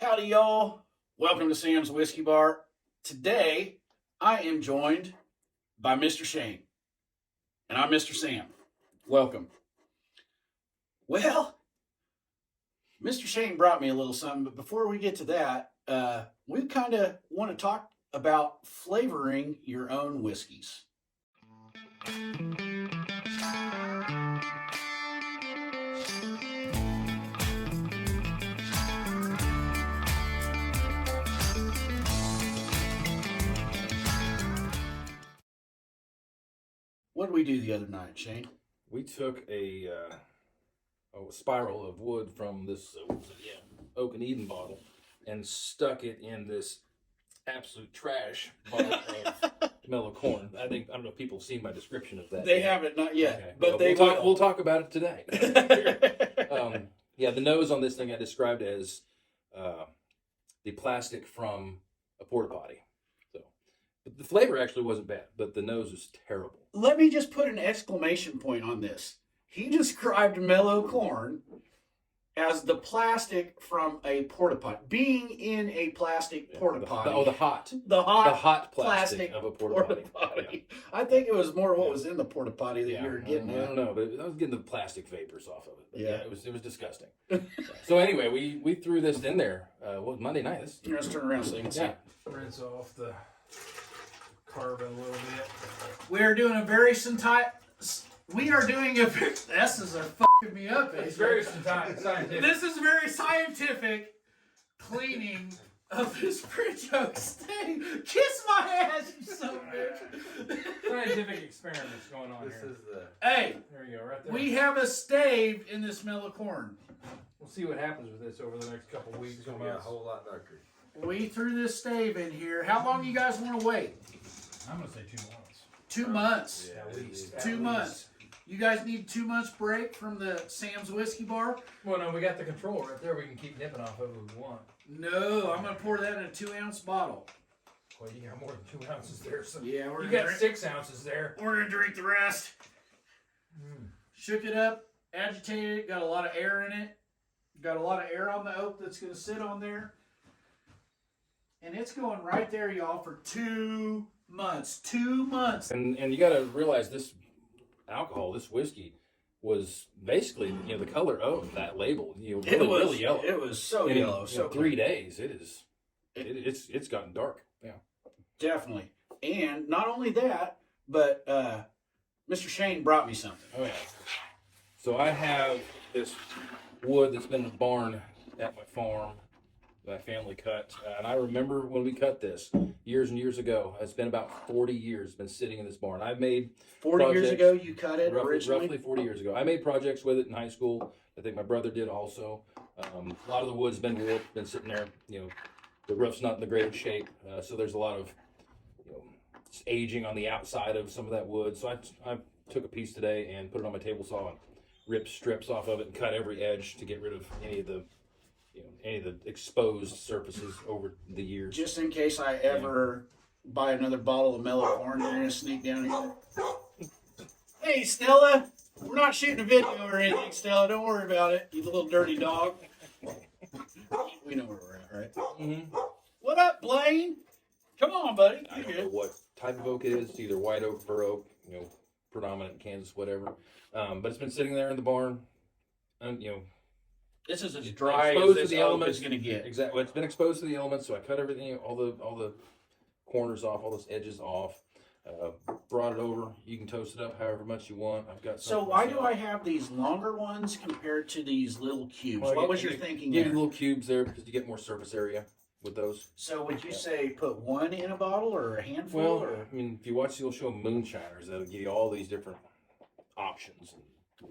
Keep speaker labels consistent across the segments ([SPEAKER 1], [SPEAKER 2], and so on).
[SPEAKER 1] Howdy, y'all. Welcome to Sam's Whiskey Bar. Today, I am joined by Mr. Shane. And I'm Mr. Sam. Welcome. Well, Mr. Shane brought me a little something, but before we get to that, we kind of want to talk about flavoring your own whiskeys. What did we do the other night, Shane?
[SPEAKER 2] We took a spiral of wood from this Oak and Eden bottle and stuck it in this absolute trash bottle of Mellow corn. I don't know if people have seen my description of that.
[SPEAKER 1] They haven't, not yet,
[SPEAKER 2] okay.
[SPEAKER 1] but
[SPEAKER 2] we'll talk about it today. The nose on this thing I described as the plastic from a porta potty. But the flavor actually wasn't bad, but the nose was terrible.
[SPEAKER 1] Let me just put an exclamation point on this. He described Mellow corn as the plastic from a porta potty, being in a plastic porta potty.
[SPEAKER 2] The hot plastic of a porta potty.
[SPEAKER 1] Yeah. I think it was more what was in the porta potty that you were getting at.
[SPEAKER 2] I don't know, but I was getting the plastic vapors off of it. But
[SPEAKER 1] yeah,
[SPEAKER 2] it was disgusting. So anyway, we threw this in there. Monday night?
[SPEAKER 1] Let's turn around so you can see.
[SPEAKER 3] Rinse off the carbon a little bit.
[SPEAKER 1] We are doing a very S's are fucking me up.
[SPEAKER 3] It's very scientific.
[SPEAKER 1] This is very scientific cleaning of this French oak steak. Kiss my ass, you son of a bitch.
[SPEAKER 3] Scientific experiments going on here.
[SPEAKER 1] Hey,
[SPEAKER 3] there you go, right there.
[SPEAKER 1] we have a stave in this Mellow corn.
[SPEAKER 3] We'll see what happens with this over the next couple weeks.
[SPEAKER 4] It's going to be a whole lot darker.
[SPEAKER 1] We threw this stave in here. How long do you guys want to wait?
[SPEAKER 3] I'm going to say 2 months.
[SPEAKER 1] 2 months.
[SPEAKER 4] Yeah,
[SPEAKER 3] At least.
[SPEAKER 1] 2 months. You guys need 2 months break from the Sam's Whiskey Bar?
[SPEAKER 3] Well, no, we got the control right there. We can keep nipping off of it if we want.
[SPEAKER 1] No, I'm going to pour that in a 2-ounce bottle.
[SPEAKER 3] Well, you got more than 2 ounces there. So
[SPEAKER 1] Yeah,
[SPEAKER 3] you got 6 ounces there.
[SPEAKER 1] We're going to drink the rest. Shook it up, agitated it, got a lot of air in it. Got a lot of air on the oak that's going to sit on there. And it's going right there, y'all, for 2 months. 2 months.
[SPEAKER 2] And you got to realize this alcohol, this whiskey, was basically the color of that label. Really yellow.
[SPEAKER 1] It was so
[SPEAKER 2] and
[SPEAKER 1] yellow.
[SPEAKER 2] In,
[SPEAKER 1] so
[SPEAKER 2] 3 days, it's gotten dark. Yeah,
[SPEAKER 1] definitely. And not only that, but Mr. Shane brought me something.
[SPEAKER 2] Oh yeah. So I have this wood that's been in the barn at my farm. My family cut, and I remember when we cut this years and years ago. It's been about 40 years. It's been sitting in this barn. I made
[SPEAKER 1] 40 years ago you cut it originally?
[SPEAKER 2] Roughly 40 years ago. I made projects with it in high school. I think my brother did also. A lot of the wood's been warped, been sitting there. The roof's not in the greatest shape, so there's a lot of aging on the outside of some of that wood. So I took a piece today and put it on my table saw and ripped strips off of it and cut every edge to get rid of any of the exposed surfaces over the years.
[SPEAKER 1] Just in case I ever buy another bottle of Mellow corn, you're going to sneak down here. Hey, Stella. We're not shooting a video or anything, Stella. Don't worry about it, you little dirty dog. We know where we're at, right?
[SPEAKER 2] Mm-hmm.
[SPEAKER 1] What up, Blaine? Come on, buddy.
[SPEAKER 2] I don't know what type of oak it is. It's either white oak, bur oak, predominant in Kansas, whatever. But it's been sitting there in the barn, and
[SPEAKER 1] this is as dry as this oak is going to get.
[SPEAKER 2] Exactly. It's been exposed to the elements, so I cut everything, all the corners off, all those edges off. Brought it over. You can toast it up however much you want. I've got.
[SPEAKER 1] So why do I have these longer ones compared to these little cubes?
[SPEAKER 2] Well,
[SPEAKER 1] what was your thinking
[SPEAKER 2] there?
[SPEAKER 1] there?
[SPEAKER 2] Little cubes there because you get more surface area with those.
[SPEAKER 1] So would you say put one in a bottle or a handful?
[SPEAKER 2] Well,
[SPEAKER 1] or?
[SPEAKER 2] I mean, if you watch the old show Moonshiners, they'll give you all these different options.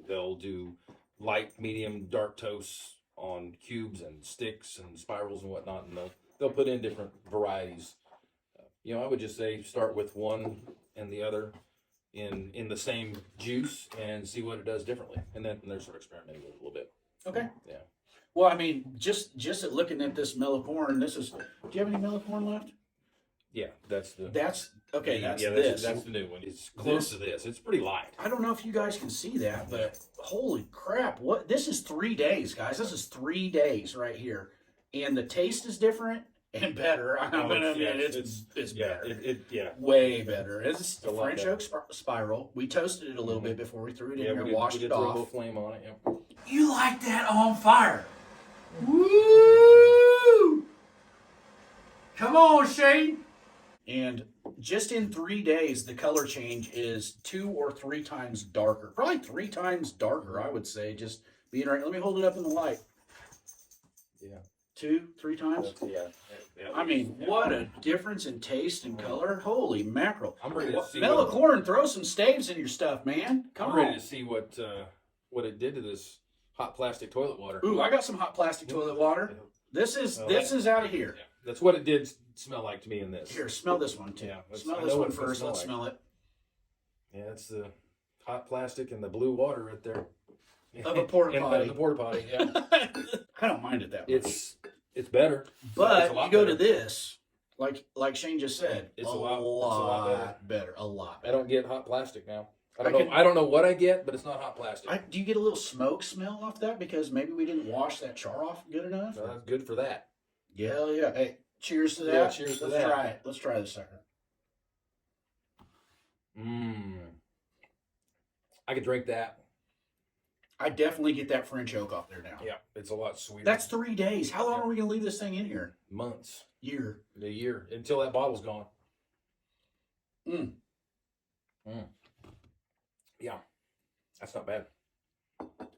[SPEAKER 2] They'll do light, medium, dark toasts on cubes and sticks and spirals and whatnot, and they'll put in different varieties. I would just say start with one and the other in the same juice and see what it does differently, and then sort of experimenting with it a little bit.
[SPEAKER 1] Okay.
[SPEAKER 2] Yeah.
[SPEAKER 1] Well, I mean, just at looking at this Mellow corn, do you have any Mellow corn left?
[SPEAKER 2] Yeah, that's
[SPEAKER 1] That's
[SPEAKER 2] this. That's the new one. It's close to this. It's pretty light.
[SPEAKER 1] I don't know if you guys can see that, but holy crap! This is 3 days, guys. This is 3 days right here. and the taste is different and better. I'm gonna admit it's
[SPEAKER 2] yeah,
[SPEAKER 1] better. Way better. It's
[SPEAKER 2] a lot
[SPEAKER 1] French
[SPEAKER 2] better.
[SPEAKER 1] oak spiral. We toasted it a little bit before we threw it in there,
[SPEAKER 2] we
[SPEAKER 1] washed
[SPEAKER 2] did
[SPEAKER 1] it
[SPEAKER 2] throw a
[SPEAKER 1] off.
[SPEAKER 2] little flame on it. Yeah.
[SPEAKER 1] You like that on fire? Woo! Come on, Shane. And just in 3 days, the color change is 2 or 3 times darker. Probably 3 times darker, I would say. Just being right. Let me hold it up in the light.
[SPEAKER 2] Yeah.
[SPEAKER 1] 2, 3 times.
[SPEAKER 2] Yeah.
[SPEAKER 1] I mean, what a difference in taste and color. Holy mackerel.
[SPEAKER 2] I'm ready to see
[SPEAKER 1] Mellow
[SPEAKER 2] what,
[SPEAKER 1] corn, throw some staves in your stuff, man. Come
[SPEAKER 2] I'm ready
[SPEAKER 1] on.
[SPEAKER 2] to see what it did to this hot plastic toilet water.
[SPEAKER 1] Ooh, I got some hot plastic toilet water. This is out of here.
[SPEAKER 2] Yeah. That's what it did smell like to me in this.
[SPEAKER 1] Here, smell this one too.
[SPEAKER 2] Yeah,
[SPEAKER 1] Smell this one first. Let's smell it.
[SPEAKER 2] Yeah, it's the hot plastic and the blue water right there.
[SPEAKER 1] Of a porta potty.
[SPEAKER 2] The porta potty, yeah.
[SPEAKER 1] I don't mind it that much.
[SPEAKER 2] It's better.
[SPEAKER 1] But
[SPEAKER 2] it's a lot
[SPEAKER 1] you go
[SPEAKER 2] better.
[SPEAKER 1] to this, like Shane just said,
[SPEAKER 2] It's
[SPEAKER 1] a
[SPEAKER 2] a lot
[SPEAKER 1] better. A lot
[SPEAKER 2] I
[SPEAKER 1] better.
[SPEAKER 2] don't get hot plastic now. I don't know what I get, but it's not hot plastic.
[SPEAKER 1] Do you get a little smoke smell off that because maybe we didn't wash that char off good enough?
[SPEAKER 2] So that's good for that.
[SPEAKER 1] Yeah. Hey, cheers to that.
[SPEAKER 2] Yeah, cheers to
[SPEAKER 1] Let's
[SPEAKER 2] that.
[SPEAKER 1] try it. Let's try this sucker.
[SPEAKER 2] I could drink that.
[SPEAKER 1] I definitely get that French oak off there now.
[SPEAKER 2] Yeah, it's a lot sweeter.
[SPEAKER 1] That's 3 days. How long are we going to leave this thing in here?
[SPEAKER 2] Months.
[SPEAKER 1] Year.
[SPEAKER 2] A year. Until that bottle's gone. Yeah. That's not bad.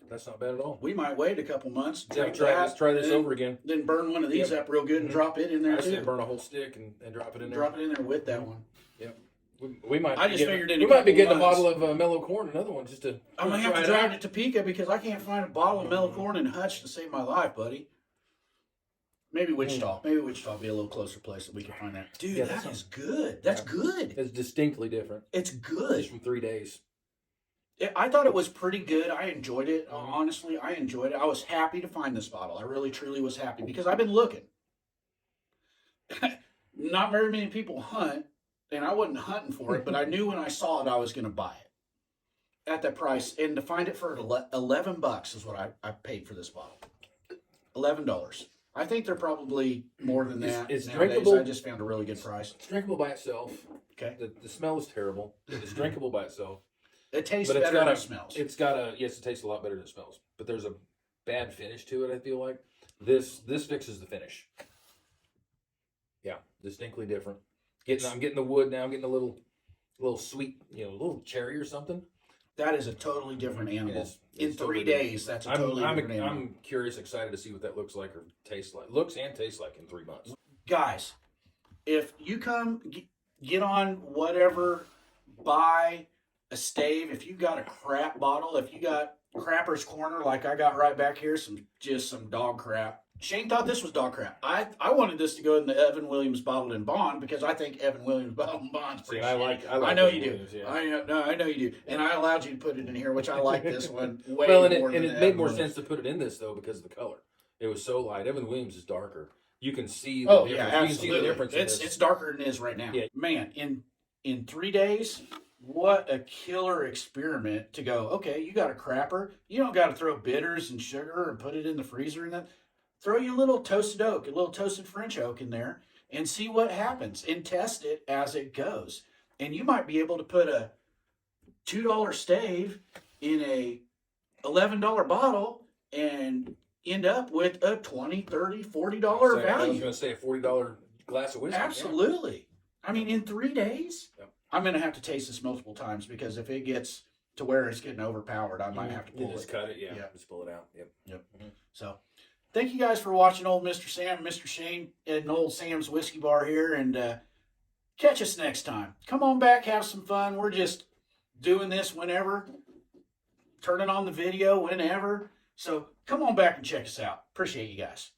[SPEAKER 2] That's not bad at all.
[SPEAKER 1] We might wait a couple months.
[SPEAKER 2] Yeah, try this over again.
[SPEAKER 1] Then burn one of these up real good and drop it in there
[SPEAKER 2] I say
[SPEAKER 1] too.
[SPEAKER 2] burn a whole stick and drop it in there.
[SPEAKER 1] Drop it in there with that one.
[SPEAKER 2] Yep. We might.
[SPEAKER 1] I just figured in
[SPEAKER 2] we
[SPEAKER 1] a
[SPEAKER 2] might be
[SPEAKER 1] couple
[SPEAKER 2] getting
[SPEAKER 1] months.
[SPEAKER 2] a bottle of Mellow corn, another one, just to.
[SPEAKER 1] I'm gonna have to drive to Topeka because I can't find a bottle of Mellow corn in Hutch to save my life, buddy. Maybe Wichita. Maybe Wichita will be a little closer place that we can find that. Dude,
[SPEAKER 2] Yeah,
[SPEAKER 1] that is good. That's good.
[SPEAKER 2] It's distinctly different.
[SPEAKER 1] It's good.
[SPEAKER 2] Just from 3 days.
[SPEAKER 1] I thought it was pretty good. I enjoyed it. Honestly, I enjoyed it. I was happy to find this bottle. I really, truly was happy because I've been looking. Not very many people hunt, and I wasn't hunting for it, but I knew when I saw it, I was going to buy it at that price. And to find it for $11 is what I paid for this bottle. $11. I think they're probably more than that.
[SPEAKER 2] It's
[SPEAKER 1] nowadays.
[SPEAKER 2] drinkable.
[SPEAKER 1] I just found a really good price.
[SPEAKER 2] It's drinkable by itself.
[SPEAKER 1] Okay.
[SPEAKER 2] The smell is terrible. It's drinkable by itself.
[SPEAKER 1] It tastes
[SPEAKER 2] But
[SPEAKER 1] better than it smells.
[SPEAKER 2] It's got a yes. It tastes a lot better than it smells. But there's a bad finish to it. I feel like this fixes the finish. Yeah, distinctly different. I'm getting the wood now. I'm getting a little sweet, a little cherry or something.
[SPEAKER 1] That is a totally different animal.
[SPEAKER 2] It's
[SPEAKER 1] In 3 days, that's a totally different animal.
[SPEAKER 2] I'm curious, excited to see what that looks like or tastes like. Looks and tastes like in 3 months.
[SPEAKER 1] Guys, if you come get on whatever, buy a stave. If you got a crap bottle, if you got Crapper's Corner like I got right back here, some dog crap. Shane thought this was dog crap. I wanted this to go in the Evan Williams Bottled and Bond because I think Evan Williams Bottled and Bond's pretty shitty. I know
[SPEAKER 2] Evan
[SPEAKER 1] you do.
[SPEAKER 2] Williams, yeah.
[SPEAKER 1] I know you do. And I allowed you to put it in here, which I like this one way
[SPEAKER 2] Well,
[SPEAKER 1] more than
[SPEAKER 2] it made more sense to put it in this though because of the color. It was so light. Evan Williams is darker. You can see the difference.
[SPEAKER 1] Yeah,
[SPEAKER 2] You
[SPEAKER 1] absolutely.
[SPEAKER 2] can see the difference.
[SPEAKER 1] It's darker than it is right now.
[SPEAKER 2] Yeah.
[SPEAKER 1] Man, in 3 days, what a killer experiment to go, okay, you got a crapper. You don't got to throw bitters and sugar and put it in the freezer and that. Throw your little toasted oak, a little toasted French oak in there and see what happens and test it as it goes. And you might be able to put a $2 stave in a $11 bottle and end up with a $20, $30, $40 value.
[SPEAKER 2] I was going to say a $40 glass of whiskey.
[SPEAKER 1] Absolutely.
[SPEAKER 2] Yeah.
[SPEAKER 1] I mean, in 3 days,
[SPEAKER 2] Yep.
[SPEAKER 1] I'm going to have to taste this multiple times because if it gets to where it's getting overpowered, I might have to pull
[SPEAKER 2] You just
[SPEAKER 1] it.
[SPEAKER 2] cut it, yeah.
[SPEAKER 1] Yeah.
[SPEAKER 2] Just pull it out. Yep.
[SPEAKER 1] Mm-hmm. So, thank you guys for watching old Mr. Sam, Mr. Shane, and old Sam's Whiskey Bar here, and catch us next time. Come on back, have some fun. We're just doing this whenever, turning on the video whenever. So, come on back and check us out. Appreciate you guys.